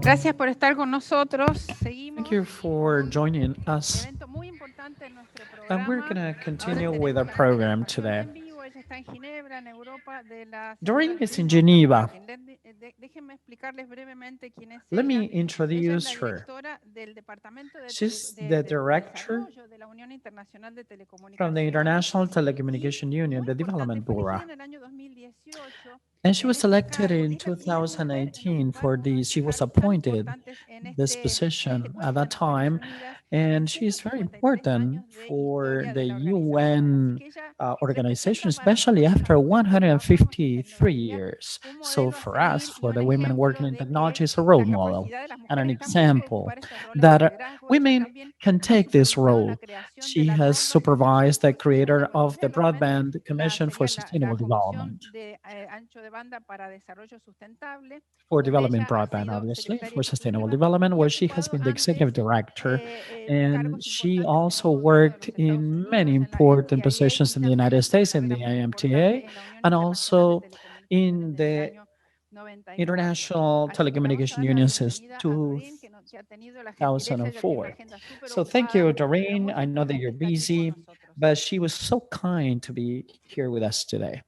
Gracias por estar con nosotros. Thank Seguimos you for con joining un us. evento muy importante en nuestro And we're programa. going to Ahora continue with tenemos our la program participación today. en vivo. Ella está en Ginebra, en Europa, de la señora Doreen is Doreen in Geneva. Bogdan-Martin. Déjenme explicarles brevemente quién es Let me ella. Ella es introduce la her. directora del Departamento She's the de director Desarrollo de la Unión Internacional de from the Telecomunicaciones. International Y Telecommunication Union, muy the importante, Development fue Bureau. elegida en el año 2018 And she en was este selected cargo. in Es la primera mujer en 2018 ocupar for uno de she estos was cargos tan appointed importantes this en este position at puesto that en Naciones time. Unidas en And she's very 153 important años de for historia the de la organización. Así UN que ella organization, representa para especially nosotros las after mujeres que trabajamos en 153 tecnología years. un So modelo a for us, seguir y for un the women working ejemplo in de que technology, it's a role la model capacidad de las and an mujeres también para example ocupar estos roles de that liderazgo. Ella women también can ha take this supervisado la role. creación de She la has Broadband supervised the Initiative for creator of the Development, Broadband Commission for sería la Sustainable Comisión Development, de Ancho de Banda para Desarrollo Sustentable, for donde development ella ha broadband, sido obviously, secretaria for sustainable ejecutiva development, y ha where she has ocupado been the executive antes director. And cargos she importantes en el also gobierno de worked los Estados in many Unidos, en la important NTIA, positions in the y United también tuvo una States, in carrera the muy IMTA, importante en la Unión and Internacional de also Telecomunicaciones in desde el the año 99. International Así que le vamos a Telecommunication dar la Union since bienvenida a Doreen, que ha tenido la gentileza, ella tiene una 2004. agenda súper So thank you, ocupada, pero Doreen. muy I know feliz that de you're estar aquí con busy, nosotros. but she was so kind to be here with us today.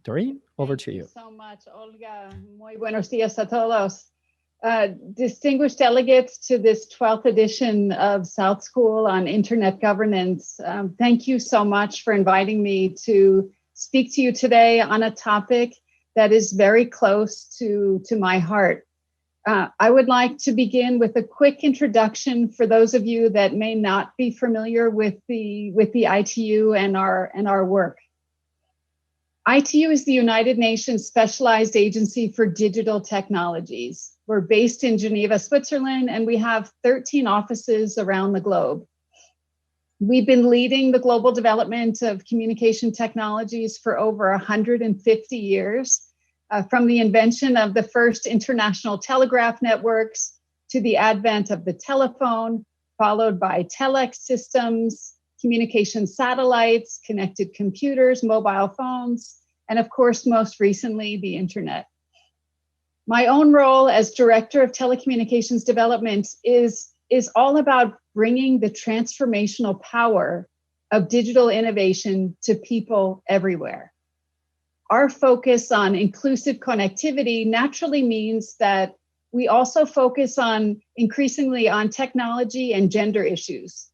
Doreen, over Thank to you you. so much, Olga. Muy buenos días a todos. Distinguished delegates to this 12th edition of South School on Internet Governance, thank you so much for inviting me to speak to you today on a topic that is very close to my heart. I would like to begin with a quick introduction for those of you that may not be familiar with the ITU and our work. ITU is the United Nations Specialized Agency for Digital Technologies. We're based in Geneva, Switzerland, and we have 13 offices around the globe. We've been leading the global development of communication technologies for over 150 years, from the invention of the first international telegraph networks to the advent of the telephone, followed by telex systems, communication satellites, connected computers, mobile phones, and of course, most recently, the internet. My own role as Director of Telecommunications Development is all about bringing the transformational power of digital innovation to people everywhere. Our focus on inclusive connectivity naturally means that we also focus on increasingly on technology and gender issues.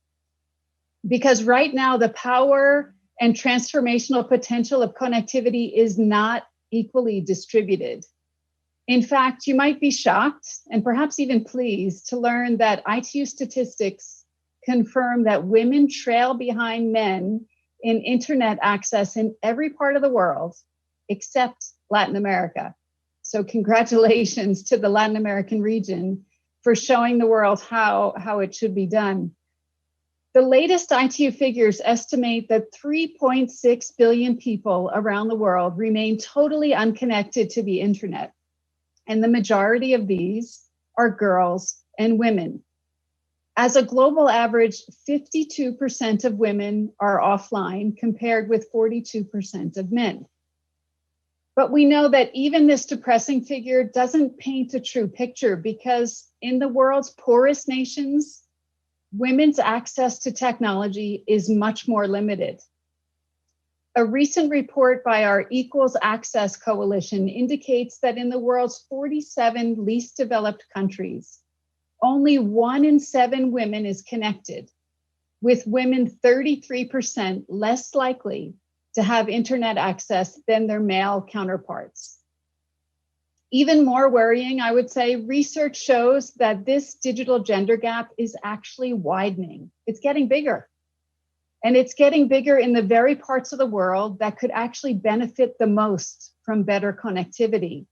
Because right now, the power and transformational potential of connectivity is not equally distributed. In fact, you might be shocked and perhaps even pleased to learn that ITU statistics confirm that women trail behind men in internet access in every part of the world, except Latin America. So congratulations to the Latin American region for showing the world how it should be done. The latest ITU figures estimate that 3.6 billion people around the world remain totally unconnected to the internet. And the majority of these are girls and women. As a global average, 52% of women are offline compared with 42% of men. But we know that even this depressing figure doesn't paint a true picture because in the world's poorest nations, women's access to technology is much more limited. A recent report by our Equals Access Coalition indicates that in the world's 47 least developed countries, only 1 in 7 women is connected, with women 33% less likely to have internet access than their male counterparts. Even more worrying, I would say, research shows that this digital gender gap is actually widening. It's getting bigger. And it's getting bigger in the very parts of the world that could actually benefit the most from better connectivity.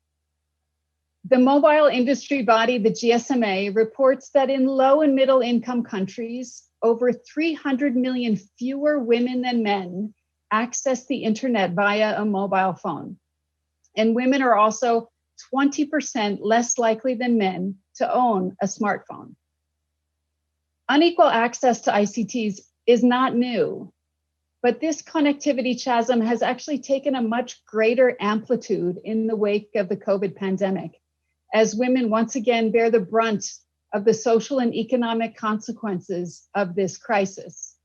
The mobile industry body, the GSMA, reports that in low and middle income countries, over 300 million fewer women than men access the internet via a mobile phone. And women are also 20% less likely than men to own a smartphone. Unequal access to ICTs is not new, but this connectivity chasm has actually taken a much greater amplitude in the wake of the COVID pandemic. as women once again bear the brunt of the social and economic consequences of this crisis.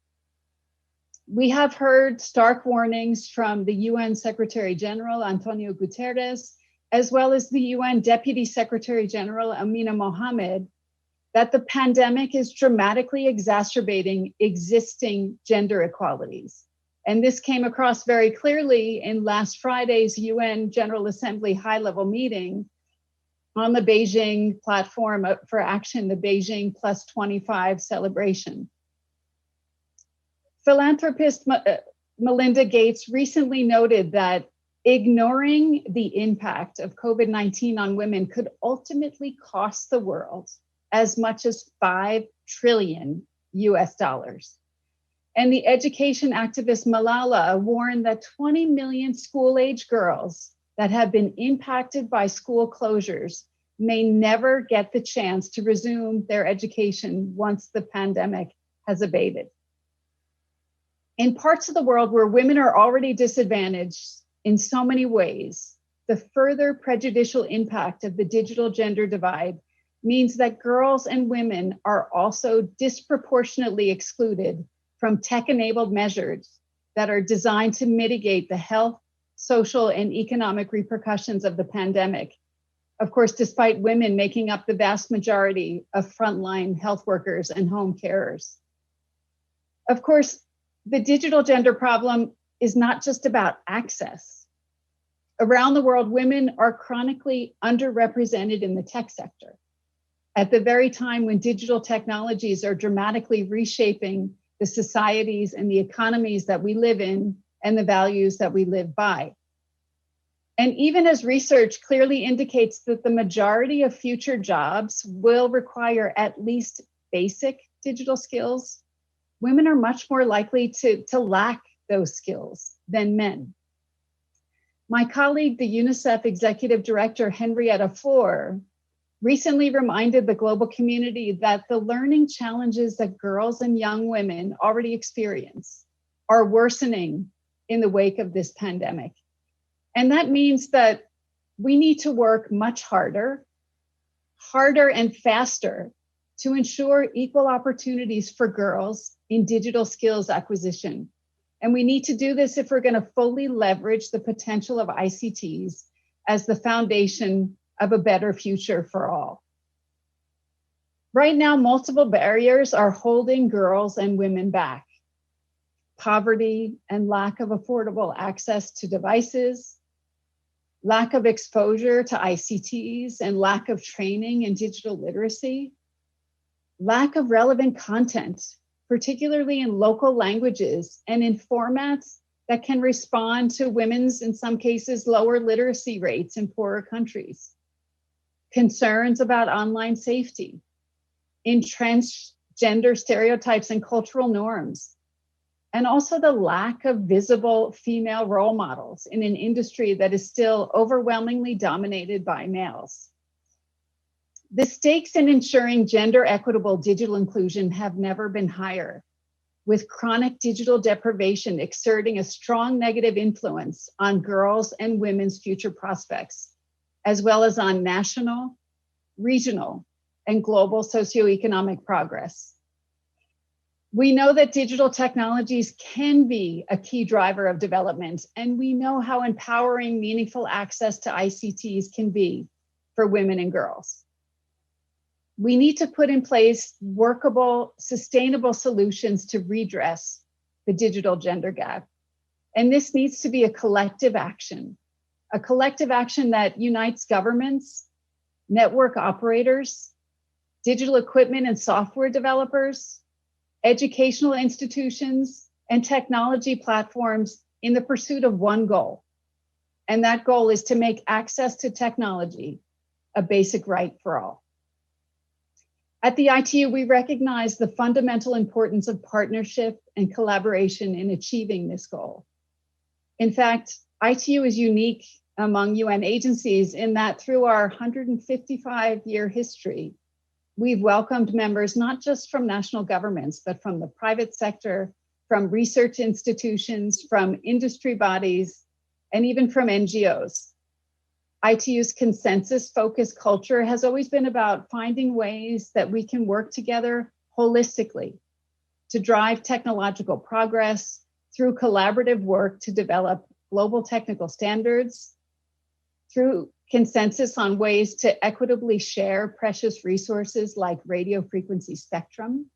We have heard stark warnings from the UN Secretary General, Antonio Guterres, as well as the UN Deputy Secretary General, Amina Mohammed, that the pandemic is dramatically exacerbating existing gender inequalities. And this came across very clearly in last Friday's UN General Assembly high-level meeting on the Beijing Platform for Action, the Beijing Plus 25 celebration. Philanthropist Melinda Gates recently noted that ignoring the impact of COVID-19 on women could ultimately cost the world as much as $5 trillion US. And the education activist Malala warned that 20 million school-age girls that have been impacted by school closures may never get the chance to resume their education once the pandemic has abated. In parts of the world where women are already disadvantaged in so many ways, the further prejudicial impact of the digital gender divide means that girls and women are also disproportionately excluded from tech-enabled measures that are designed to mitigate the health, social, and economic repercussions of the pandemic. Of course, despite women making up the vast majority of frontline health workers and home carers. Of course, the digital gender problem is not just about access. Around the world, women are chronically underrepresented in the tech sector at the very time when digital technologies are dramatically reshaping the societies and the economies that we live in and the values that we live by. And even as research clearly indicates that the majority of future jobs will require at least basic digital skills, women are much more likely to lack those skills than men. My colleague, the UNICEF Executive Director, Henrietta Fore, recently reminded the global community that the learning challenges that girls and young women already experience are worsening in the wake of this pandemic. And that means that we need to work much harder and faster to ensure equal opportunities for girls in digital skills acquisition. And we need to do this if we're going to fully leverage the potential of ICTs as the foundation of a better future for all. Right now, multiple barriers are holding girls and women back. Poverty and lack of affordable access to devices, lack of exposure to ICTs and lack of training in digital literacy, lack of relevant content, particularly in local languages and in formats that can respond to women's, in some cases, lower literacy rates in poorer countries. Concerns about online safety, entrenched gender stereotypes and cultural norms, and also the lack of visible female role models in an industry that is still overwhelmingly dominated by males. The stakes in ensuring gender equitable digital inclusion have never been higher, with chronic digital deprivation exerting a strong negative influence on girls' and women's future prospects, as well as on national, regional, and global socioeconomic progress. We know that digital technologies can be a key driver of development, and we know how empowering meaningful access to ICTs can be for women and girls. We need to put in place workable, sustainable solutions to redress the digital gender gap. And this needs to be a collective action that unites governments, network operators, digital equipment and software developers, educational institutions, and technology platforms in the pursuit of one goal. And that goal is to make access to technology a basic right for all. At the ITU, we recognize the fundamental importance of partnership and collaboration in achieving this goal. In fact, ITU is unique among UN agencies in that through our 155-year history, we've welcomed members not just from national governments, but from the private sector, from research institutions, from industry bodies, and even from NGOs. ITU's consensus-focused culture has always been about finding ways that we can work together holistically to drive technological progress through collaborative work to develop global technical standards, through consensus on ways to equitably share precious resources like radio frequency spectrum,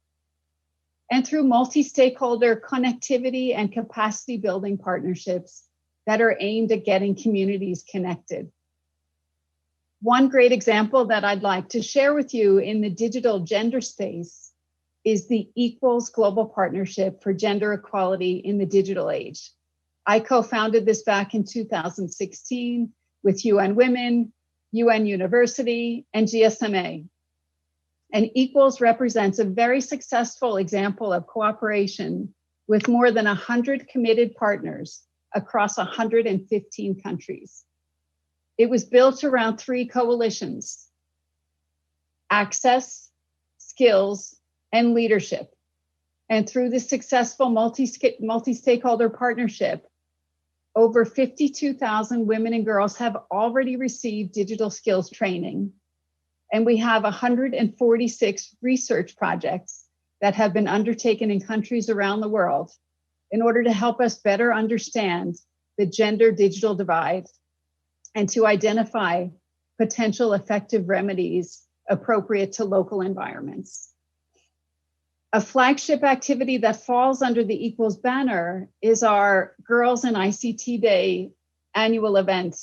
and through multi-stakeholder connectivity and capacity building partnerships that are aimed at getting communities connected. One great example that I'd like to share with you in the digital gender space is the Equals Global Partnership for Gender Equality in the Digital Age. I co-founded this back in 2016 with UN Women, UN University, and GSMA. And Equals represents a very successful example of cooperation with more than 100 committed partners across 115 countries. It was built around 3 coalitions: access, skills, and leadership. And through this successful multi-stakeholder partnership, over 52,000 women and girls have already received digital skills training. And we have 146 research projects that have been undertaken in countries around the world in order to help us better understand the gender digital divide and to identify potential effective remedies appropriate to local environments. A flagship activity that falls under the Equals banner is our Girls in ICT Day annual event.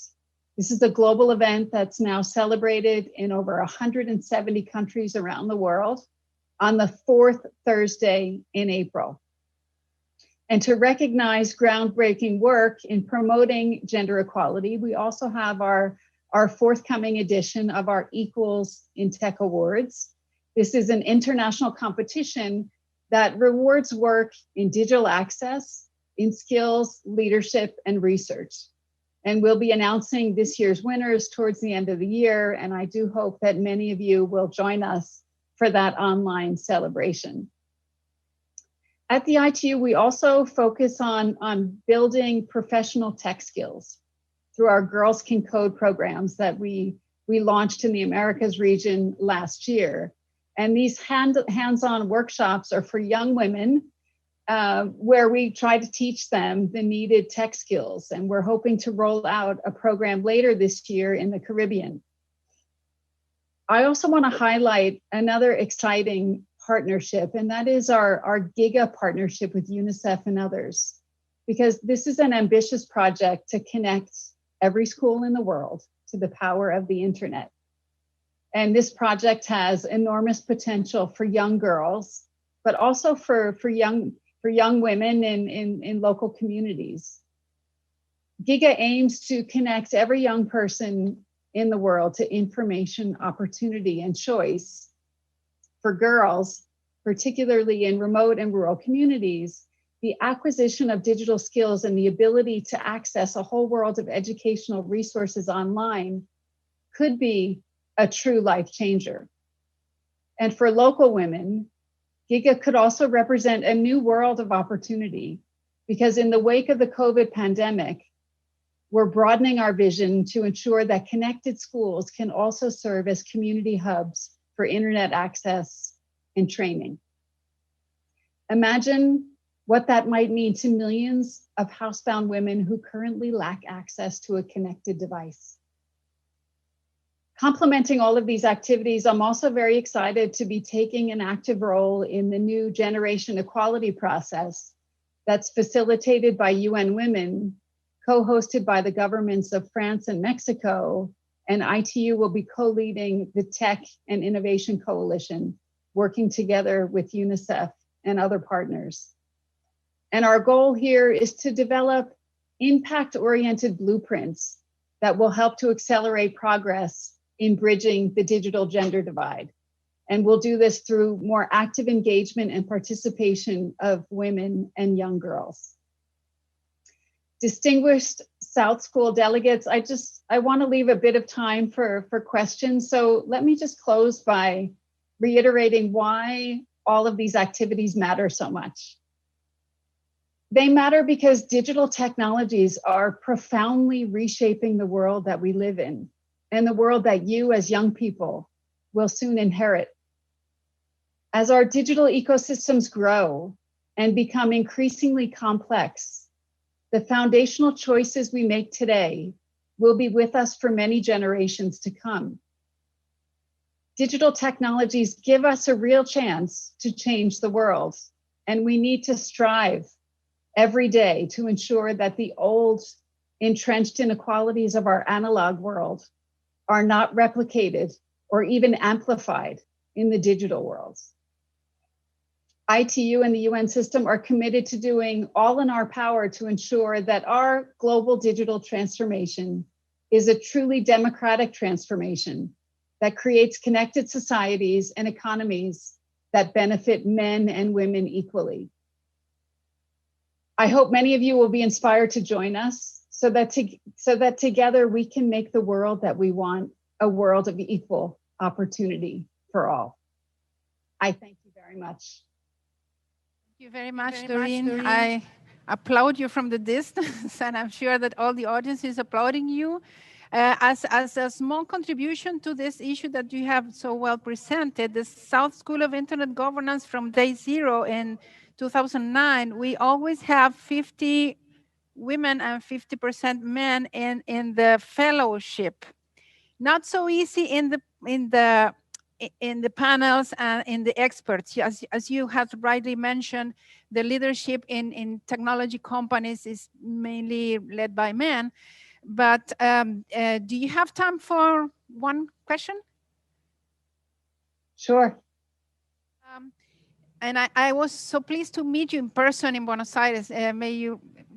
This is a global event that's now celebrated in over 170 countries around the world on the 4th Thursday in April. And to recognize groundbreaking work in promoting gender equality, we also have our forthcoming edition of our Equals in Tech Awards. This is an international competition that rewards work in digital access, in skills, leadership, and research. And we'll be announcing this year's winners towards the end of the year, and I do hope that many of you will join us for that online celebration. At the ITU, we also focus on building professional tech skills through our Girls Can Code programs that we launched in the Americas region last year. And these hands-on workshops are for young women where we try to teach them the needed tech skills. And we're hoping to roll out a program later this year in the Caribbean. I also want to highlight another exciting partnership, and that is our Giga partnership with UNICEF and others, because this is an ambitious project to connect every school in the world to the power of the internet. And this project has enormous potential for young girls, but also for young women in local communities. Giga aims to connect every young person in the world to information, opportunity, and choice. For girls, particularly in remote and rural communities, the acquisition of digital skills and the ability to access a whole world of educational resources online could be a true life changer. And for local women, Giga could also represent a new world of opportunity, because in the wake of the COVID pandemic, we're broadening our vision to ensure that connected schools can also serve as community hubs for internet access and training. Imagine what that might mean to millions of housebound women who currently lack access to a connected device. Complementing all of these activities, I'm also very excited to be taking an active role in the new generation equality process that's facilitated by UN Women, co-hosted by the governments of France and Mexico, and ITU will be co-leading the Tech and Innovation Coalition, working together with UNICEF and other partners. And our goal here is to develop impact-oriented blueprints that will help to accelerate progress in bridging the digital gender divide. And we'll do this through more active engagement and participation of women and young girls. Distinguished South School delegates, I want to leave a bit of time for questions. So let me just close by reiterating why all of these activities matter so much. They matter because digital technologies are profoundly reshaping the world that we live in and the world that you as young people will soon inherit. As our digital ecosystems grow and become increasingly complex, the foundational choices we make today will be with us for many generations to come. Digital technologies give us a real chance to change the world, and we need to strive every day to ensure that the old entrenched inequalities of our analog world are not replicated or even amplified in the digital worlds. ITU and the UN system are committed to doing all in our power to ensure that our global digital transformation is a truly democratic transformation that creates connected societies and economies that benefit men and women equally. I hope many of you will be inspired to join us so that together we can make the world that we want a world of equal opportunity for all. I thank you very much. Thank you very much, Doreen. I applaud you from the distance, and I'm sure that all the audience is applauding you. As a small contribution to this issue that you have so well presented, the South School of Internet Governance from day zero in 2009, we always have 50 women and 50% men in the fellowship. Not so easy in the panels and in the experts. As you have rightly mentioned, the leadership in technology companies is mainly led by men. But do you have time for one question? Sure. And I was so pleased to meet you in person in Buenos Aires.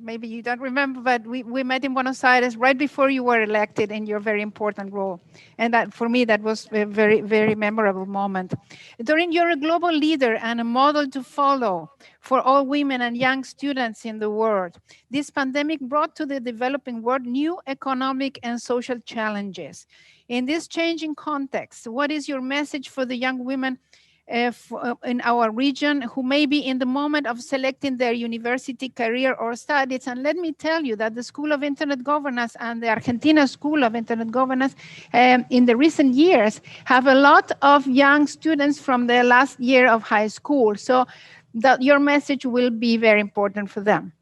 Maybe you don't remember, but we met in Buenos Aires right before you were elected in your very important role. And that, for me, that was a very, very memorable moment. Doreen, you're a global leader and a model to follow for all women and young students in the world. This pandemic brought to the developing world new economic and social challenges. In this changing context, what is your message for the young women in our region who may be in the moment of selecting their university career or studies? And let me tell you that the School of Internet Governance and the Argentina School of Internet Governance in the recent years have a lot of young students from the last year of high school. So that your message will be very important for them.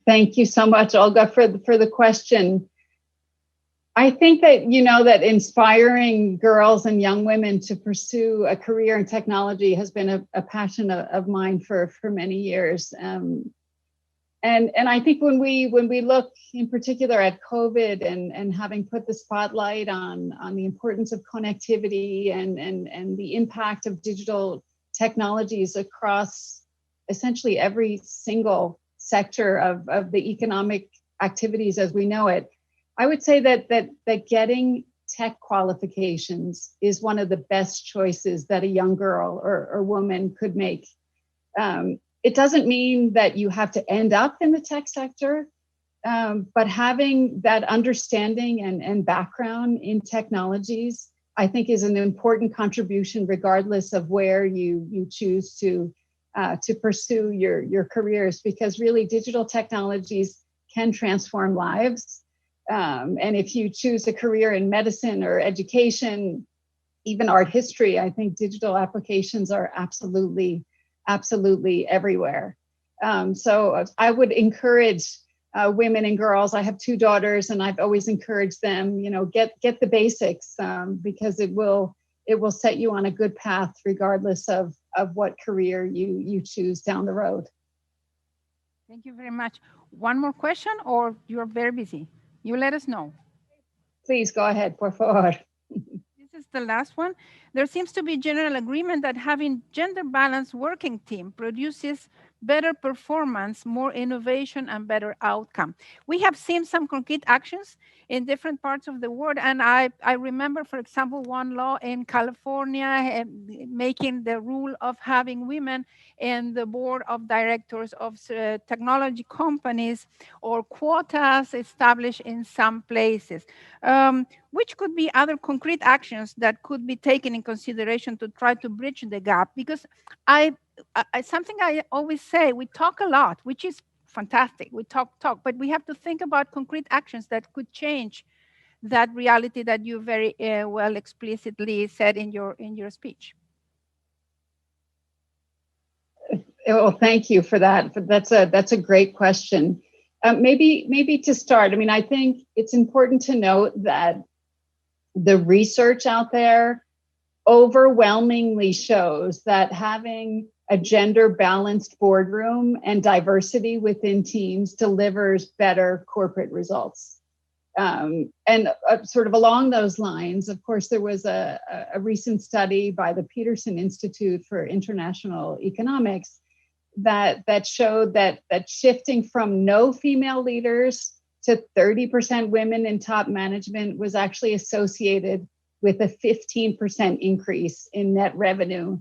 Thank you so much, Olga, for the question. I think that, that inspiring girls and young women to pursue a career in technology has been a passion of mine for many years. And I think when we look in particular at COVID and having put the spotlight on the importance of connectivity and the impact of digital technologies across essentially every single sector of the economic activities as we know it, I would say that getting tech qualifications is one of the best choices that a young girl or woman could make. It doesn't mean that you have to end up in the tech sector, but having that understanding and background in technologies, I think, is an important contribution regardless of where you choose to pursue your careers, because really digital technologies can transform lives. And if you choose a career in medicine or education, even art history, I think digital applications are absolutely everywhere. So I would encourage women and girls. I have two daughters, and I've always encouraged them, get the basics, because it will set you on a good path regardless of what career you choose down the road. Thank you very much. One more question, or you're very busy? You let us know. Please go ahead, por favor. This is the last one. There seems to be general agreement that having gender balanced working team produces better performance, more innovation, and better outcome. We have seen some concrete actions in different parts of the world. And I remember, for example, one law in California making the rule of having women in the board of directors of technology companies, or quotas established in some places. Which could be other concrete actions that could be taken in consideration to try to bridge the gap? Because I something I always say, we talk a lot, which is fantastic. We talk, but we have to think about concrete actions that could change that reality that you very well explicitly said in your speech. Well, thank you for that. That's a great question. Maybe to start, I mean, I think it's important to note that the research out there overwhelmingly shows that having a gender balanced boardroom and diversity within teams delivers better corporate results. And sort of along those lines, of course, there was a recent study by the Peterson Institute for International Economics that showed that shifting from no female leaders to 30% women in top management was actually associated with a 15% increase in net revenue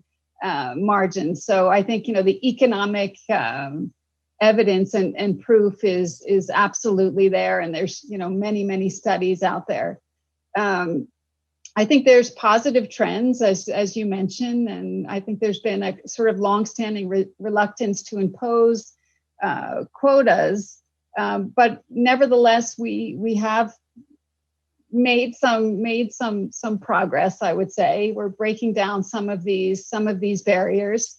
margins. So I think, you know, the economic evidence and proof is absolutely there. And there's, you know, many studies out there. I think there's positive trends, as you mentioned, and I think there's been a sort of longstanding reluctance to impose quotas, but nevertheless, we have made some progress. I would say we're breaking down some of these barriers.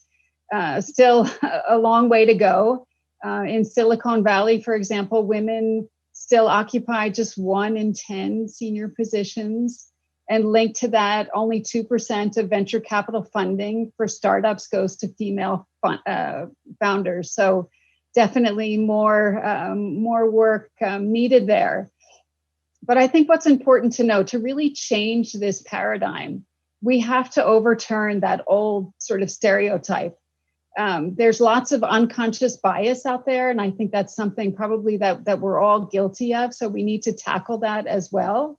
Still a long way to go. In Silicon Valley, for example, women still occupy just 1 in 10 senior positions. And linked to that, only 2% of venture capital funding for startups goes to female founders. So definitely more work needed there. But I think what's important to know, to really change this paradigm, we have to overturn that old sort of stereotype. There's lots of unconscious bias out there, and I think that's something probably that we're all guilty of. So we need to tackle that as well.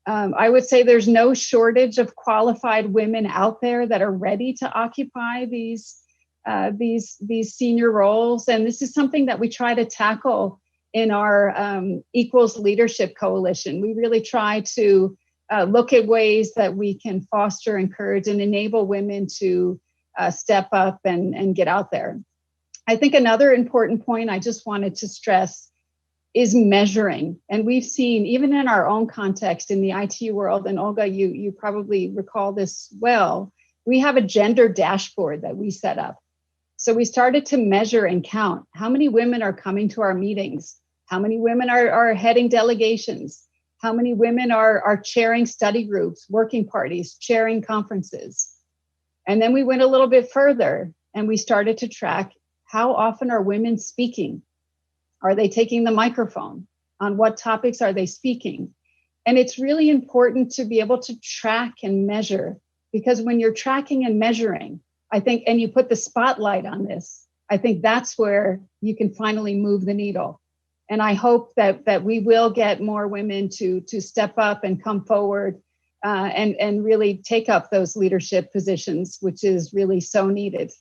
I would say there's no shortage of qualified women out there that are ready to occupy these senior roles, and this is something that we try to tackle in our Equals Leadership Coalition. We really try to look at ways that we can foster, encourage, and enable women to step up and get out there. I think another important point I just wanted to stress is measuring. And we've seen, even in our own context in the IT world, and Olga, you probably recall this well, we have a gender dashboard that we set up. So we started to measure and count how many women are coming to our meetings, how many women are heading delegations, how many women are chairing study groups, working parties, chairing conferences. And then we went a little bit further and we started to track how often are women speaking. Are they taking the microphone? On what topics are they speaking? And it's really important to be able to track and measure, because when you're tracking and measuring, I think, and you put the spotlight on this, I think that's where you can finally move the needle. And I hope that we will get more women to step up and come forward and really take up those leadership positions, which is really so needed.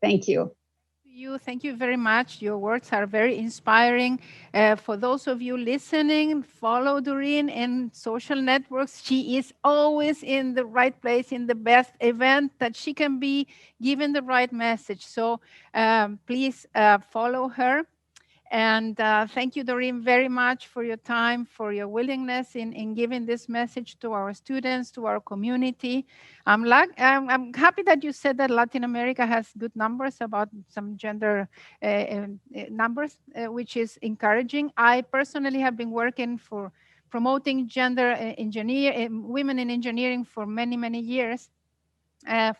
Thank you. Thank you very much. Your words are very inspiring. For those of you listening, follow Doreen in social networks. She is always in the right place, in the best event that she can be, given the right message. So please follow her. And thank you, Doreen, very much for your time, for your willingness in giving this message to our students, to our community. I'm happy that you said that Latin America has good numbers about some gender numbers, which is encouraging. I personally have been working for promoting gender women in engineering for many years,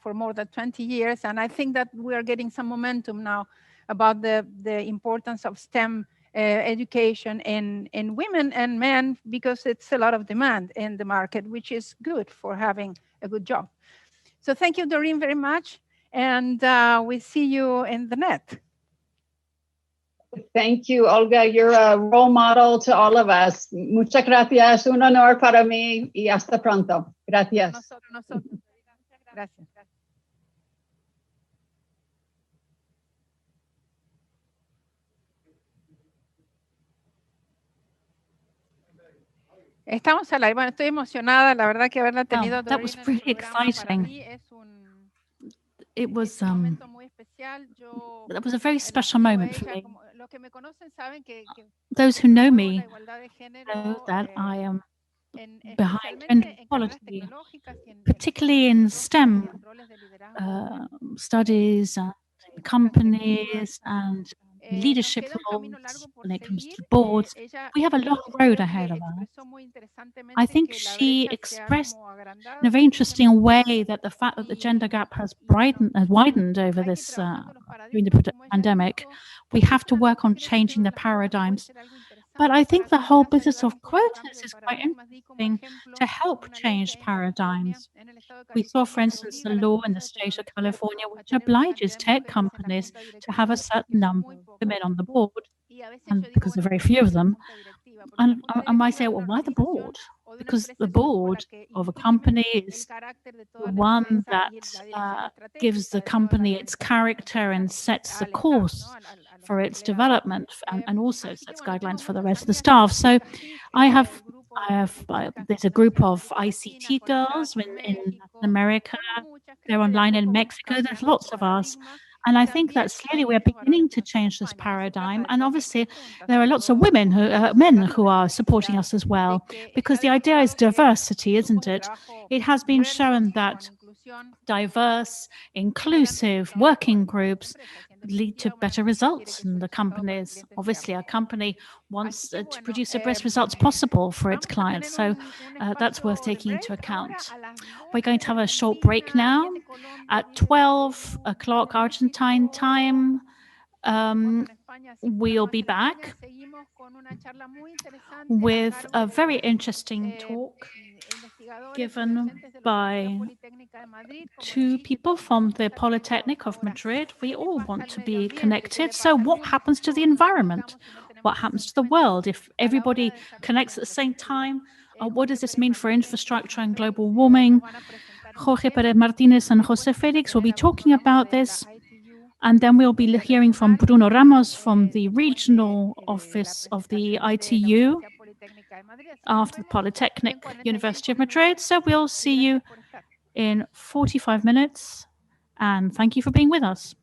for more than 20 years. And I think that we are getting some momentum now about the importance of STEM education in women and men, because it's a lot of demand in the market, which is good for having a good job. So thank you, Doreen, very much. And we see you in the net. Thank you, Olga. You're a role model to all of us. Muchas gracias. Un honor para mí y hasta pronto. Gracias. Nosotros. Gracias. Estamos al aire. Bueno, estoy emocionada, la verdad, que haberla tenido. That was pretty exciting. it was that was a very special moment for me. Those who know me know that I am behind gender equality, particularly in STEM studies and in companies and leadership roles when it comes to boards. We have a long road ahead of us. I think she expressed in a very interesting way that the fact that the gender gap has widened over this during the pandemic, we have to work on changing the paradigms. But I think the whole business of quotas is quite interesting to help change paradigms. We saw, for instance, the law in the state of California, which obliges tech companies to have a certain number of women on the board, and because there are very few of them. And I might say, well, why the board? Because the board of a company is the one that gives the company its character and sets the course for its development, and also sets guidelines for the rest of the staff. So there's a group of ICT girls in Latin America. They're online in Mexico. There's lots of us. And I think that slowly we're beginning to change this paradigm. And obviously, there are lots of men who are supporting us as well, because the idea is diversity, isn't it? It has been shown that diverse, inclusive working groups lead to better results in the companies. Obviously, a company wants to produce the best results possible for its clients. So that's worth taking into account. We're going to have a short break now. At 12 o'clock Argentine time, we'll be back with a very interesting talk given by two people from the Polytechnic of Madrid. We all want to be connected. So what happens to the environment? What happens to the world if everybody connects at the same time? What does this mean for infrastructure and global warming? Jorge Perez Martinez and Jose Felix will be talking about this. And then we'll be hearing from Bruno Ramos from the regional office of the ITU after the Polytechnic University of Madrid. So we'll see you in 45 minutes. And thank you for being with us.